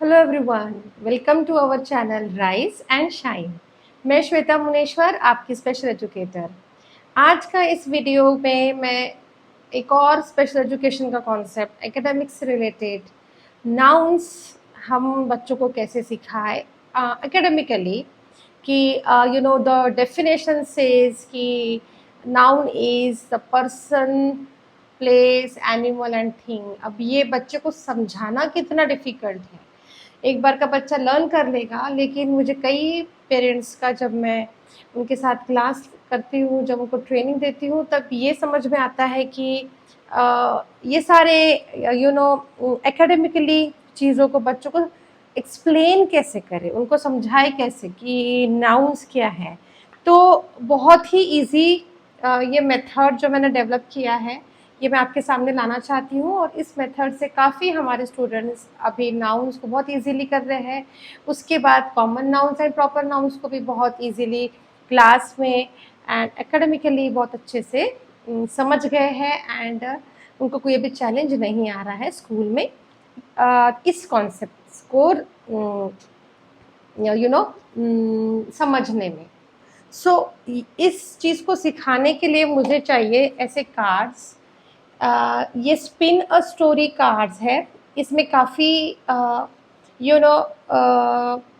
Hello everyone, welcome to our channel rise and shine. मैं श्वेता मुनेश्वर, आपकी special educator. आज का इस वीडियो में मैं एक और स्पेशल एजुकेशन का कॉन्सेप्ट एकेडमिक्स से रिलेटेड नाउन्स हम बच्चों को कैसे सिखाएं एकेडमिकली कि द डेफिनेशन सेज कि noun is the person, place, animal and thing. अब ये बच्चे को समझाना कितना डिफिकल्ट है। एक बार का बच्चा लर्न कर लेगा, लेकिन मुझे कई पेरेंट्स का जब मैं उनके साथ क्लास करती हूँ, जब उनको ट्रेनिंग देती हूँ, तब ये समझ में आता है कि ये सारे एकेडमिकली चीज़ों को बच्चों को एक्सप्लेन कैसे करें, उनको समझाए कैसे कि नाउन्स क्या है। तो बहुत ही इजी ये मेथड जो मैंने डेवलप किया है, ये मैं आपके सामने लाना चाहती हूँ। और इस मेथड से काफ़ी हमारे स्टूडेंट्स अभी नाउन्स को बहुत इजीली कर रहे हैं। उसके बाद common nouns and proper nouns को भी बहुत इजीली क्लास में एंड एकेडमिकली बहुत अच्छे से समझ गए हैं। एंड उनको कोई भी चैलेंज नहीं आ रहा है स्कूल में इस कॉन्सेप्ट को समझने में। सो इस चीज़ को सिखाने के लिए मुझे चाहिए ऐसे कार्ड्स। ये स्पिन अ स्टोरी कार्ड्स है। इसमें काफ़ी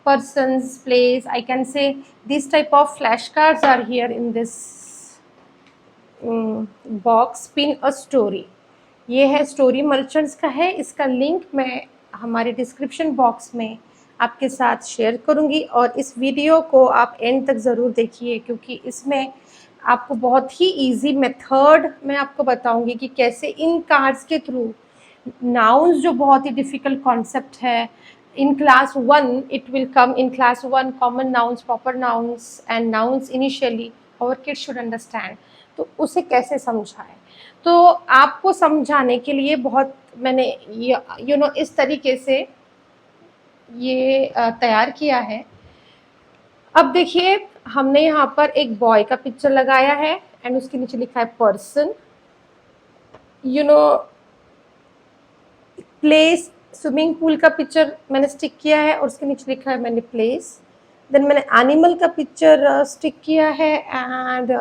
persons, place, I can say this type of flashcards are here in this box. Spin a story, ये है स्टोरी मर्चेंट्स का है। इसका लिंक मैं हमारे डिस्क्रिप्शन बॉक्स में आपके साथ शेयर करूंगी, और इस वीडियो को आप एंड तक ज़रूर देखिए, क्योंकि इसमें आपको बहुत ही इजी मेथड मैं आपको बताऊंगी कि कैसे इन कार्ड्स के थ्रू नाउन्स, जो बहुत ही डिफ़िकल्ट कॉन्सेप्ट है, in class 1 it will come in class 1 common nouns, proper nouns and nouns initially our kids should understand, तो उसे कैसे समझाएं। तो आपको समझाने के लिए बहुत मैंने इस तरीके से ये तैयार किया है। अब देखिए, हमने यहाँ पर एक बॉय का पिक्चर लगाया है एंड उसके नीचे लिखा है पर्सन, प्लेस, स्विमिंग पूल का पिक्चर मैंने स्टिक किया है और उसके नीचे लिखा है मैंने प्लेस। देन मैंने एनिमल का पिक्चर स्टिक किया है एंड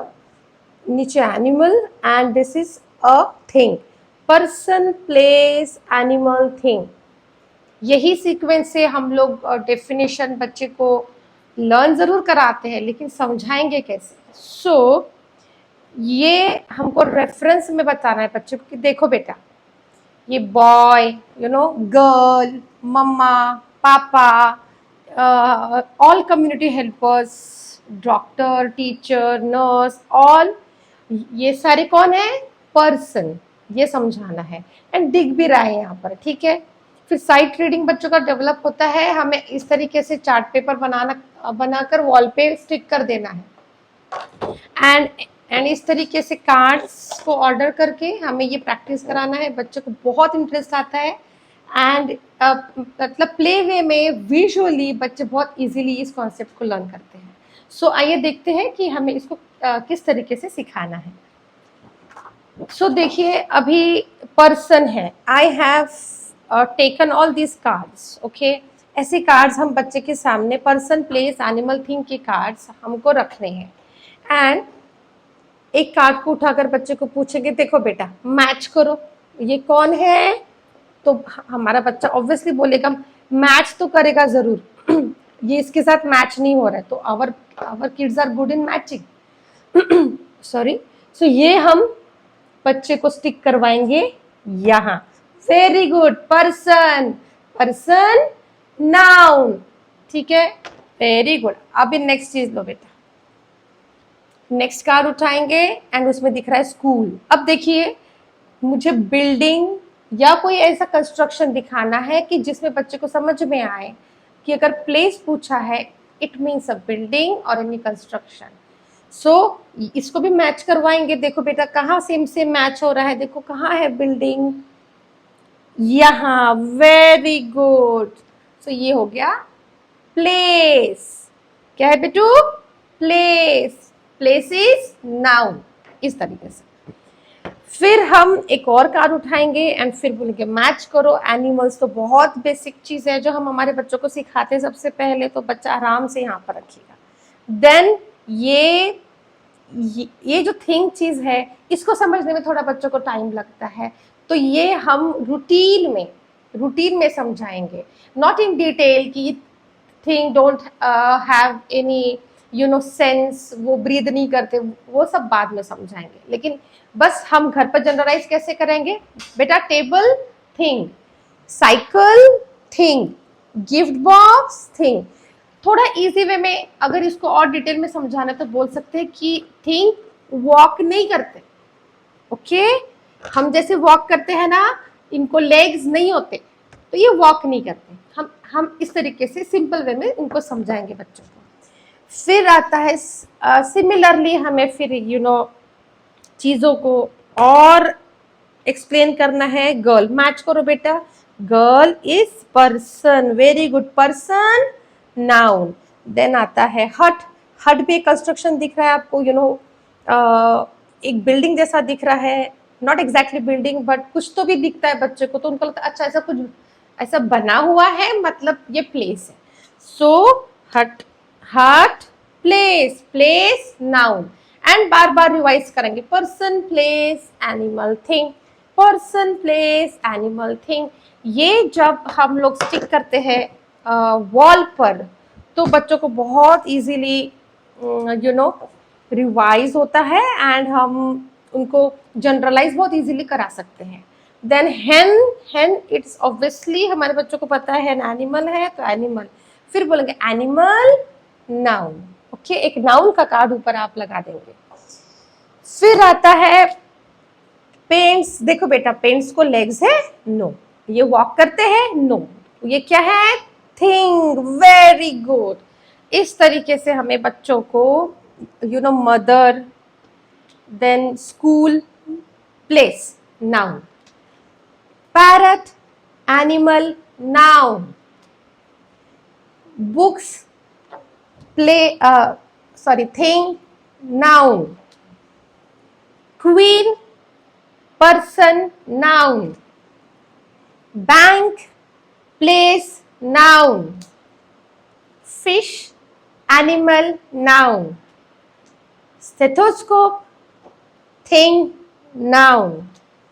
नीचे animal, and this is a thing. Person, place, animal, thing, यही सीक्वेंस से हम लोग डेफिनेशन बच्चे को लर्न ज़रूर कराते हैं, लेकिन समझाएंगे कैसे। सो ये हमको रेफरेंस में बताना है बच्चे को कि देखो बेटा, ये बॉय, गर्ल, मम्मा, पापा, all community helpers, doctor, teacher, nurse, all, ये सारे कौन है? पर्सन। ये समझाना है एंड दिख भी रहा है यहाँ पर, ठीक है। फिर साइट रीडिंग बच्चों का डेवलप होता है। हमें इस तरीके से चार्ट पेपर बनाकर वॉल पे स्टिक कर देना है एंड इस तरीके से कार्ड्स को ऑर्डर करके हमें ये प्रैक्टिस कराना है। बच्चों को बहुत इंटरेस्ट आता है एंड मतलब प्ले वे में विजुअली बच्चे बहुत इजीली इस कॉन्सेप्ट को लर्न करते हैं। सो आइए देखते हैं कि हमें इसको किस तरीके से सिखाना है। सो देखिए, अभी पर्सन है, I have taken all this cards, okay. ऐसे कार्ड्स हम बच्चे के सामने पर्सन, प्लेस, एनिमल, थिंग के कार्ड्स हमको रखने हैं। एंड एक कार्ड को उठाकर बच्चे को पूछेंगे, देखो बेटा मैच करो, ये कौन है? तो हमारा बच्चा ऑब्वियसली बोलेगा, मैच तो करेगा जरूर ये इसके साथ मैच नहीं हो रहा है। तो our kids are good in matching sorry. So ये हम बच्चे को स्टिक करवाएंगे यहाँ। Very good, person, person, noun, ठीक है, वेरी गुड। अभी नेक्स्ट चीज लो बेटा, नेक्स्ट कार्ड उठाएंगे एंड उसमें दिख रहा है स्कूल। अब देखिए, मुझे बिल्डिंग या कोई ऐसा कंस्ट्रक्शन दिखाना है कि जिसमें बच्चे को समझ में आए कि अगर प्लेस पूछा है इट मीन्स अ बिल्डिंग और एनी कंस्ट्रक्शन। सो इसको भी मैच करवाएंगे। देखो बेटा, कहाँ सेम से मैच हो रहा है, देखो कहाँ है बिल्डिंग, यहाँ, वेरी गुड। सो ये हो गया प्लेस। क्या है बेटू? प्लेस। प्लेस इज नाउन, इस तरीके से। फिर हम एक और कार्ड उठाएंगे एंड फिर बोलेंगे मैच करो एनिमल्स। तो बहुत बेसिक चीज है जो हम हमारे बच्चों को सिखाते हैं सबसे पहले, तो बच्चा आराम से यहाँ पर रखिएगा। देन ये जो थिंग चीज है इसको समझने में थोड़ा बच्चों को टाइम लगता है, तो ये हम रूटीन में समझाएंगे, नॉट इन डिटेल कि thing don't have any sense, वो ब्रीद नहीं करते, वो सब बाद में समझाएंगे। लेकिन बस हम घर पर जनरलाइज कैसे करेंगे बेटा, table thing, cycle thing, gift box thing. थोड़ा इजी वे में अगर इसको और डिटेल में समझाना तो बोल सकते हैं कि थिंक वॉक नहीं करते, ओके हम जैसे वॉक करते हैं ना, इनको लेग्स नहीं होते, तो ये वॉक नहीं करते। हम इस तरीके से सिंपल वे में उनको समझाएंगे बच्चों को। फिर आता है सिमिलरली हमें फिर चीजों को और एक्सप्लेन करना है। गर्ल मैच करो बेटा, girl is person, very good, person noun. Then आता है हट, हट भी एक कंस्ट्रक्शन दिख रहा है आपको, एक बिल्डिंग जैसा दिख रहा है, नॉट एग्जैक्टली बिल्डिंग बट कुछ तो भी दिखता है बच्चे को, तो उनको लगता है अच्छा ऐसा कुछ ऐसा बना हुआ है, मतलब ये प्लेस है। सो हट, हट प्लेस, प्लेस नाउन। एंड बार बार रिवाइज करेंगे, person place animal thing, person place animal thing. ये जब हम लोग स्टिक करते हैं वॉल पर तो बच्चों को बहुत इजीली रिवाइज होता है एंड हम उनको जनरलाइज बहुत इजीली करा सकते हैं। देन हेन, हेन इट्स ऑब्वियसली हमारे बच्चों को पता है हेन एनिमल है, तो एनिमल। फिर बोलेंगे एनिमल नाउन, ओके एक नाउन का कार्ड ऊपर आप लगा देंगे। फिर आता है पेंट्स। देखो बेटा पेंट्स को लेग्स है, नो। ये वॉक करते हैं, नो। ये क्या है, थिंग, वेरी गुड। इस तरीके से हमें बच्चों को mother, then school, place noun, parrot animal noun, books thing noun, queen person noun, bank place noun, fish animal noun, stethoscope thing noun,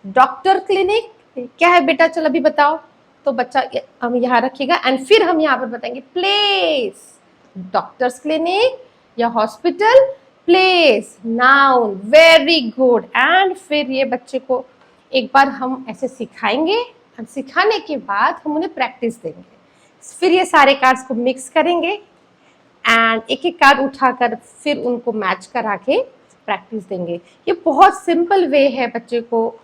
doctor clinic क्या है बेटा, चलो अभी बताओ। तो बच्चा हम यहाँ रखिएगा एंड फिर हम यहाँ पर बताएंगे प्लेस, डॉक्टर्स क्लिनिक या hospital, place noun, very good. And फिर ये बच्चे को एक बार हम ऐसे सिखाएंगे और सिखाने के बाद हम उन्हें प्रैक्टिस देंगे। फिर ये सारे कार्ड्स को मिक्स करेंगे एंड एक एक कार्ड उठाकर फिर उनको मैच करा के प्रैक्टिस देंगे। ये बहुत सिंपल वे है बच्चे को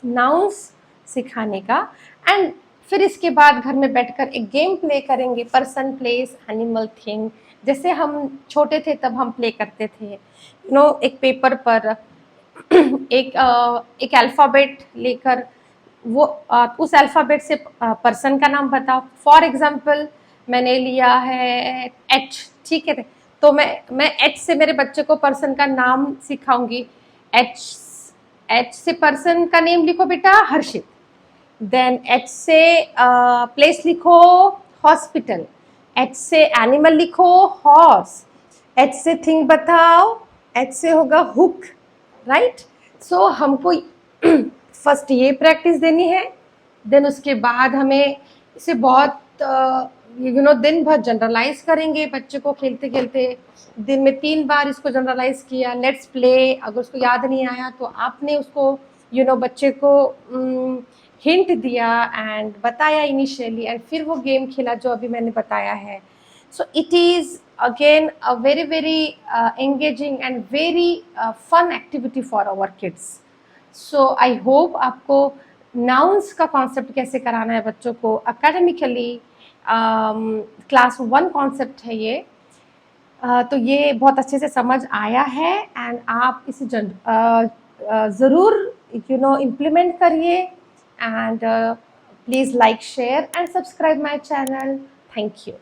नाउन्स सिखाने का। एंड फिर इसके बाद घर में बैठकर एक गेम प्ले करेंगे, पर्सन प्लेस एनिमल थिंग, जैसे हम छोटे थे तब हम प्ले करते थे। एक पेपर पर एक अल्फ़ाबेट लेकर वो उस अल्फ़ाबेट से पर्सन का नाम बताओ। फॉर एग्जांपल मैंने लिया है एच, ठीक है, तो मैं एच से मेरे बच्चे को पर्सन का नाम सिखाऊंगी। एच से पर्सन का नेम लिखो बेटा हर्षित, देन एच से प्लेस लिखो हॉस्पिटल, एच से एनिमल लिखो हॉर्स, एच से थिंग बताओ, एच से होगा हुक, राइट। सो हमको फर्स्ट ये प्रैक्टिस देनी है, देन उसके बाद हमें इसे बहुत दिन भर जनरलाइज करेंगे। बच्चे को खेलते खेलते दिन में 3 बार इसको जनरलाइज किया, लेट्स प्ले। अगर उसको याद नहीं आया तो आपने उसको बच्चे को हिंट दिया एंड बताया इनिशियली, एंड फिर वो गेम खेला जो अभी मैंने बताया है। So it is again a very very engaging and very fun activity for our kids. So I hope आपको नाउन्स का कॉन्सेप्ट कैसे कराना है बच्चों को अकेडमिकली, क्लास 1 कॉन्सेप्ट है ये, तो ये बहुत अच्छे से समझ आया है एंड आप इसे ज़रूर इम्प्लीमेंट करिए। And please like, share and subscribe my channel. Thank you.